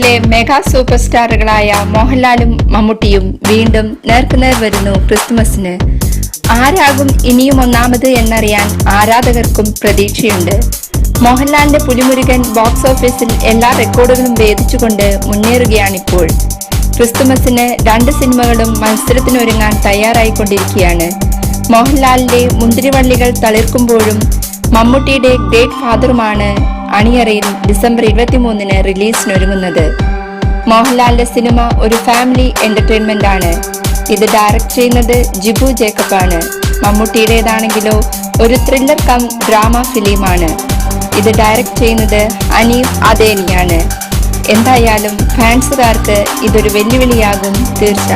മലയാളത്തിലെ mega super സ്റ്റാറുകളായ മോഹൻലാലും മമ്മൂട്ടിയും വീണ്ടും നേർക്കുനേർ വരുന്നു ക്രിസ്തുമസിന്. ആരാകും ഇനിയും ഒന്നാമത് എന്നറിയാൻ ആരാധകർക്കും പ്രതീക്ഷയുണ്ട്. മോഹൻലാലിന്റെ പുലിമുരുകൻ ബോക്സ് ഓഫീസിൽ എല്ലാ റെക്കോർഡുകളും ഭേദിച്ചുകൊണ്ട് മുന്നേറുകയാണിപ്പോൾ. ക്രിസ്തുമസിന് 2 സിനിമകളും മത്സരത്തിനൊരുങ്ങാൻ തയ്യാറായിക്കൊണ്ടിരിക്കുകയാണ്. മോഹൻലാലിന്റെ മുന്തിരിവള്ളികൾ തളിർക്കുമ്പോഴും മമ്മൂട്ടിയുടെ ഗ്രേറ്റ് ഫാദറുമാണ് അണിയറയിൽ ഡിസംബർ 23-ന് റിലീസിനൊരുങ്ങുന്നത്. മോഹൻലാലിന്റെ സിനിമ ഒരു ഫാമിലി എന്റർടൈൻമെന്റ് ആണ്. ഇത് ഡയറക്ട് ചെയ്യുന്നത് ജിബു ജേക്കബ് ആണ്. മമ്മൂട്ടിയുടേതാണെങ്കിലോ ഒരു ത്രില്ലർ കം ഡ്രാമ ഫിലിമാണ്. ഇത് ഡയറക്ട് ചെയ്യുന്നത് അനീഫ് അദേനിയാണ്. എന്തായാലും ഫാൻസുകാർക്ക് ഇതൊരു വെല്ലുവിളിയാകും തീർച്ച.